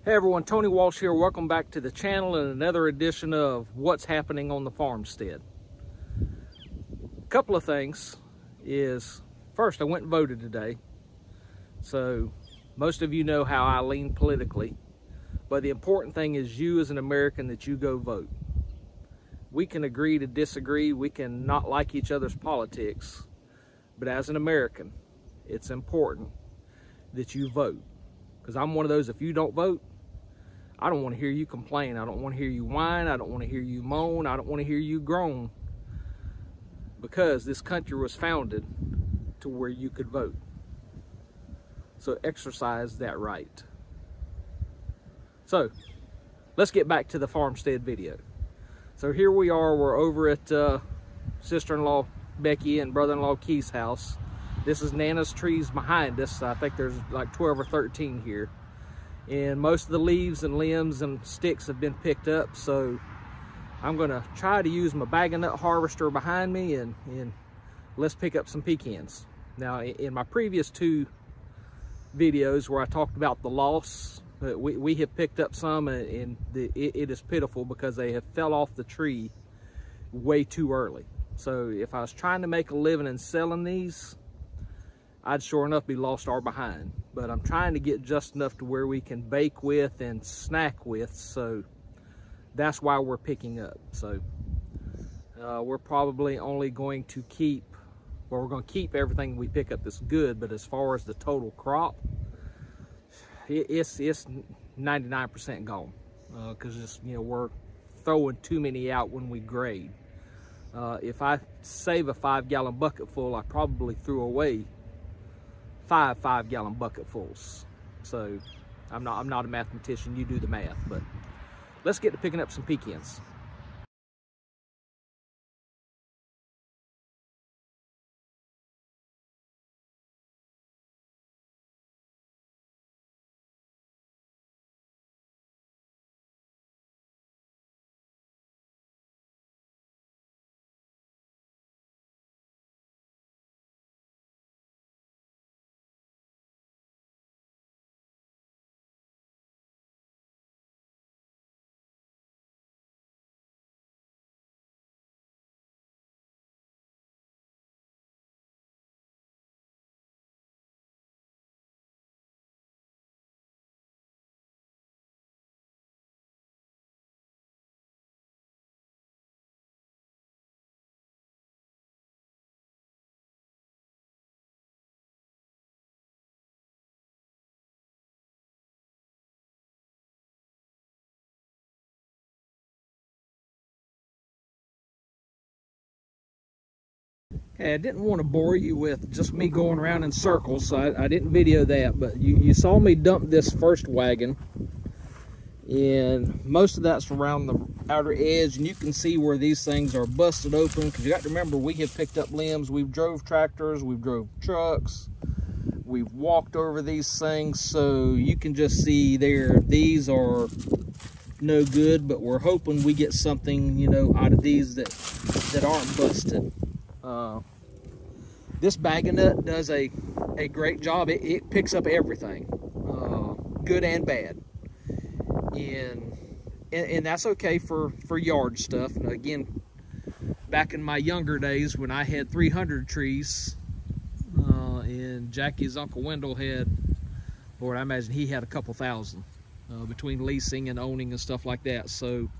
Hey everyone, Tony Walsh here. Welcome back to the channel and another edition of What's Happening on the Farmstead. A couple of things is, first, I went and voted today. So most of you know how I lean politically, but the important thing is you as an American that you go vote. We can agree to disagree, we can not like each other's politics, but as an American, it's important that you vote. Because I'm one of those, if you don't vote, I don't want to hear you complain. I don't want to hear you whine. I don't want to hear you moan. I don't want to hear you groan. Because this country was founded to where you could vote. So exercise that right. So, let's get back to the Farmstead video. So here we are. We're over at sister-in-law Becky and brother-in-law Keith's house. This is Nana's trees behind us. I think there's like 12 or 13 here. And most of the leaves and limbs and sticks have been picked up, so I'm gonna try to use my bag of nut harvester behind me and let's pick up some pecans. Now, in my previous two videos where I talked about the loss, we have picked up some, and it is pitiful because they have fell off the tree way too early. So if I was trying to make a living and selling these, I'd sure enough be lost or behind. But I'm trying to get just enough to where we can bake with and snack with, so that's why we're picking up. So we're probably only going to keep, well, we're going to keep everything we pick up that's good, but as far as the total crop, it's 99% gone, because we're throwing too many out when we grade. If I save a 5-gallon bucket full, I probably threw away 5-gallon bucketfuls. So I'm not a mathematician, you do the math, but let's get to picking up some pecans. Okay, I didn't want to bore you with just me going around in circles, so I didn't video that, but you saw me dump this first wagon, and most of that's around the outer edge, and you can see where these things are busted open, because you got to remember, we have picked up limbs, we've drove tractors, we've drove trucks, we've walked over these things, so you can just see there, these are no good, but we're hoping we get something, out of these that aren't busted. This bag of nut does a great job. It picks up everything, good and bad, and that's okay for yard stuff. And again, back in my younger days when I had 300 trees, and Jackie's Uncle Wendell had, Lord, I imagine he had a couple thousand, between leasing and owning and stuff like that. So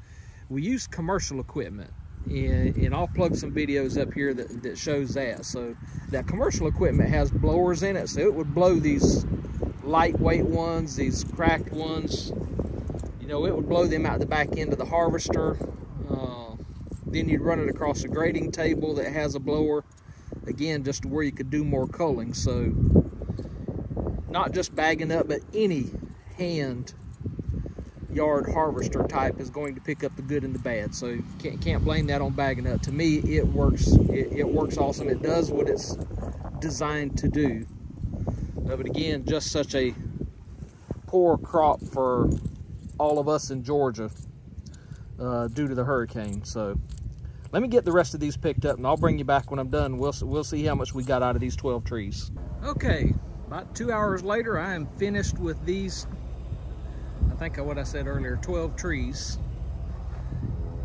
we used commercial equipment. And I'll plug some videos up here that shows that. So that commercial equipment has blowers in it, so it would blow these lightweight ones, these cracked ones, it would blow them out the back end of the harvester. Then you'd run it across a grading table that has a blower, again, just to where you could do more culling. So not just bagging up, but any hand yard harvester type is going to pick up the good and the bad. So you can't blame that on bagging up. To me, it works. It works awesome. It does what it's designed to do. But again, just such a poor crop for all of us in Georgia due to the hurricane. So let me get the rest of these picked up, and I'll bring you back when I'm done. We'll see how much we got out of these 12 trees. Okay, about 2 hours later, I am finished with these I think what I said earlier, 12 trees.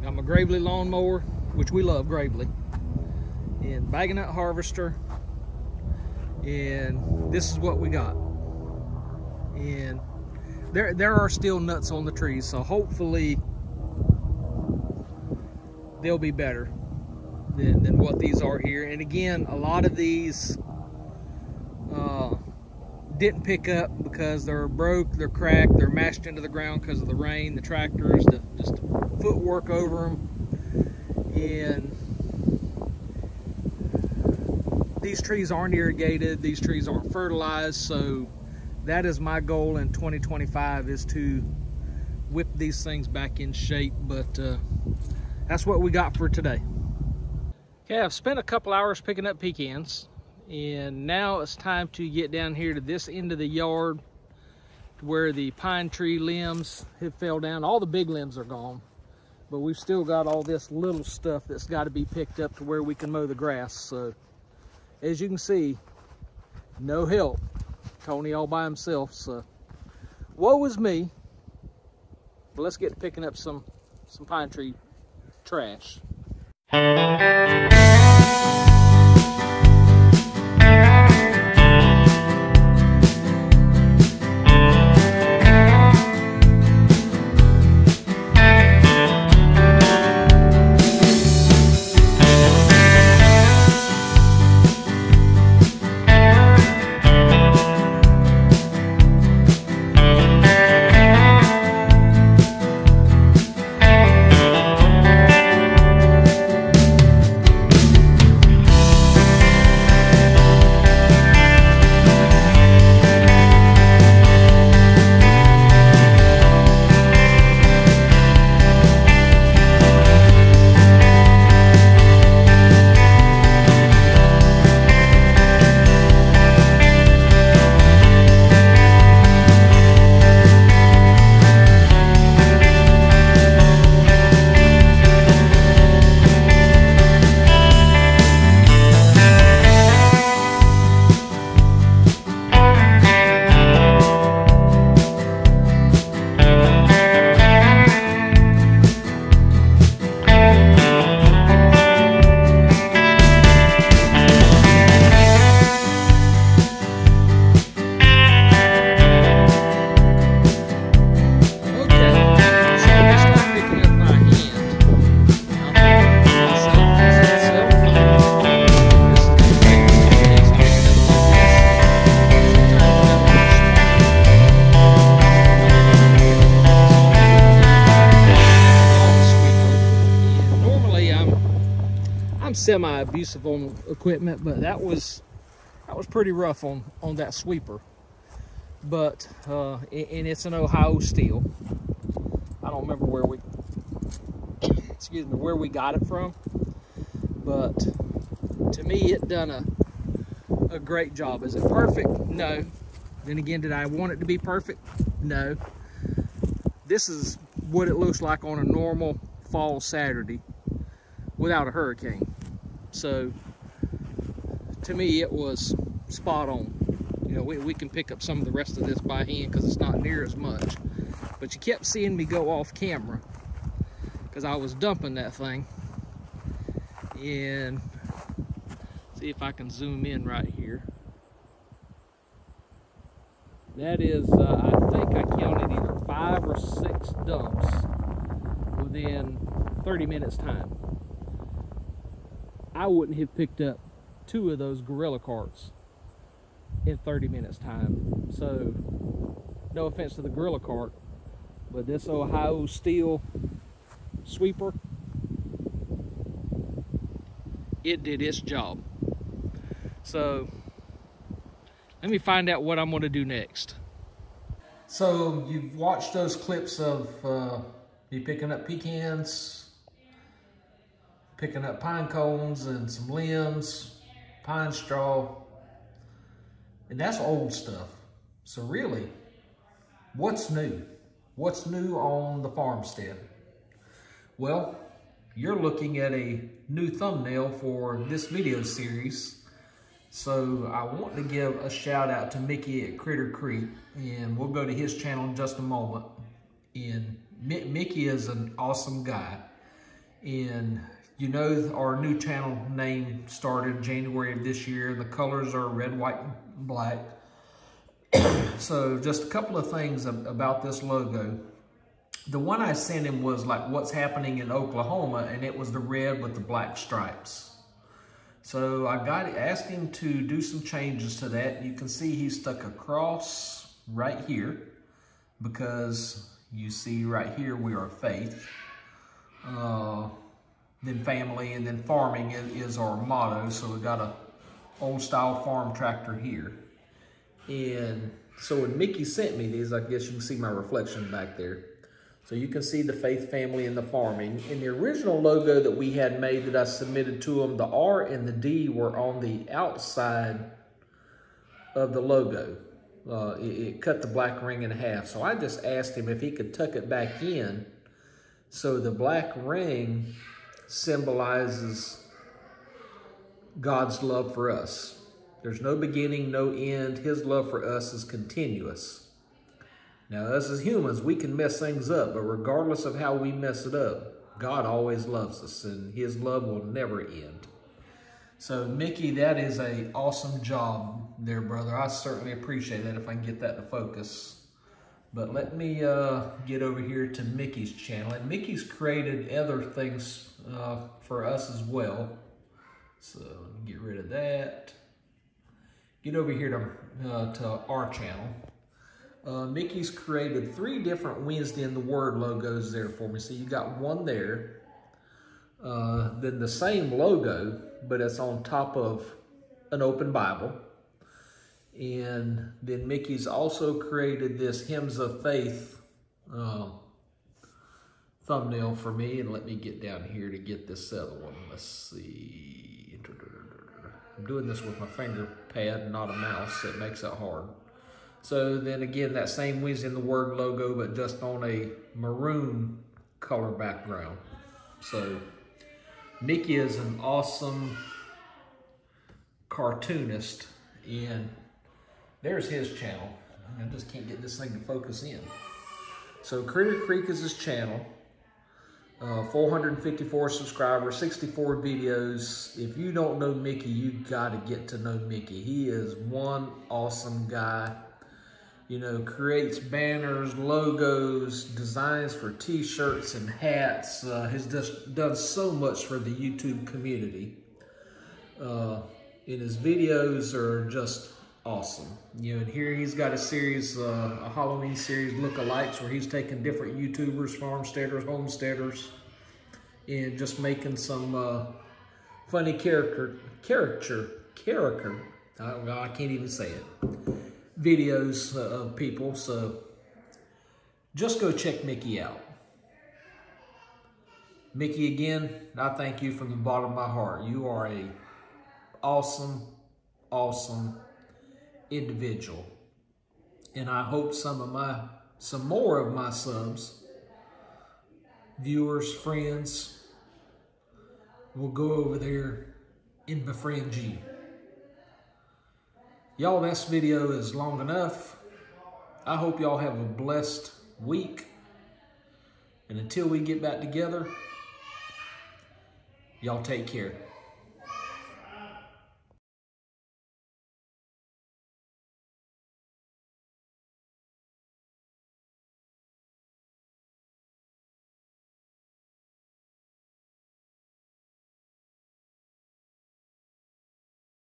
Got my Gravely lawnmower, which we love Gravely, and bagging nut harvester, and this is what we got. And there are still nuts on the trees, so hopefully they'll be better than what these are here. And again, a lot of these didn't pick up because they're broke, they're cracked, they're mashed into the ground because of the rain, the tractors, just the footwork over them. And these trees aren't irrigated, these trees aren't fertilized, so that is my goal in 2025, is to whip these things back in shape. But that's what we got for today. Okay, I've spent a couple hours picking up pecans, and now it's time to get down here to this end of the yard where the pine tree limbs have fell down. All the big limbs are gone, but we've still got all this little stuff that's got to be picked up to where we can mow the grass. So as you can see, no help. Tony all by himself, so woe is me. But let's get to picking up some pine tree trash. Semi-abusive on equipment, but that was pretty rough on that sweeper. But and it's an Ohio steel. I don't remember where we where we got it from, but to me it done a great job. Is it perfect? No. Then again, did I want it to be perfect? No. This is what it looks like on a normal fall Saturday without a hurricane. So to me it was spot on. You know, we can pick up some of the rest of this by hand because it's not near as much. But you kept seeing me go off camera because I was dumping that thing. And see if I can zoom in right here. That is, I think I counted either 5 or 6 dumps within 30 minutes time. I wouldn't have picked up 2 of those gorilla carts in 30 minutes time. So no offense to the gorilla cart, but this Ohio steel sweeper, it did its job. So let me find out what I'm going to do next. So you've watched those clips of me picking up pecans, picking up pine cones and some limbs, pine straw, and that's old stuff. So really, what's new? What's new on the farmstead? Well, you're looking at a new thumbnail for this video series. So I want to give a shout out to Mickey at Critter Creek, and we'll go to his channel in just a moment. And Mickey is an awesome guy. And you know, our new channel name started January of this year. The colors are red, white, and black. So just a couple of things about this logo. The one I sent him was like what's happening in Oklahoma, and it was the red with the black stripes. So I asked him to do some changes to that. You can see he stuck a cross right here because you see right here we are faith. Then family, and then farming is our motto. So we got a old style farm tractor here. And so when Mickey sent me these, I guess you can see my reflection back there. So you can see the faith, family, and the farming. In the original logo that we had made that I submitted to him, the R and the D were on the outside of the logo. It cut the black ring in half. So I just asked him if he could tuck it back in so the black ring symbolizes God's love for us. There's no beginning, no end. His love for us is continuous. Now, us as humans, we can mess things up, but regardless of how we mess it up, God always loves us, and his love will never end. So, Mickey, that is an awesome job there, brother. I certainly appreciate that if I can get that to focus. But let me get over here to Mickey's channel. And Mickey's created other things for us as well. So, let me get rid of that. Get over here to our channel. Mickey's created 3 different Wednesday in the Word logos there for me. So you got one there. Then the same logo, but it's on top of an open Bible. And then Mickey's also created this Hymns of Faith thumbnail for me. And let me get down here to get this other one. Let's see. I'm doing this with my finger pad, not a mouse, so it makes it hard. So then again, that same Wednesday in the Word logo, but just on a maroon color background. So Mickey is an awesome cartoonist, and there's his channel. I just can't get this thing to focus in. So Critter Creek is his channel. 454 subscribers, 64 videos. If you don't know Mickey, you got to get to know Mickey. He is one awesome guy. You know, creates banners, logos, designs for t-shirts and hats. Has just done so much for the YouTube community. And his videos are just awesome. You know, and here he's got a series, a Halloween series, lookalikes, where he's taking different YouTubers, farmsteaders, homesteaders, and just making some funny caricature. I can't even say it. Videos of people. So just go check Mickey out. Mickey, again, I thank you from the bottom of my heart. You are a awesome individual, and I hope some more of my subs, viewers, friends will go over there and befriend you. Y'all, this video is long enough. I hope y'all have a blessed week. And until we get back together, y'all take care.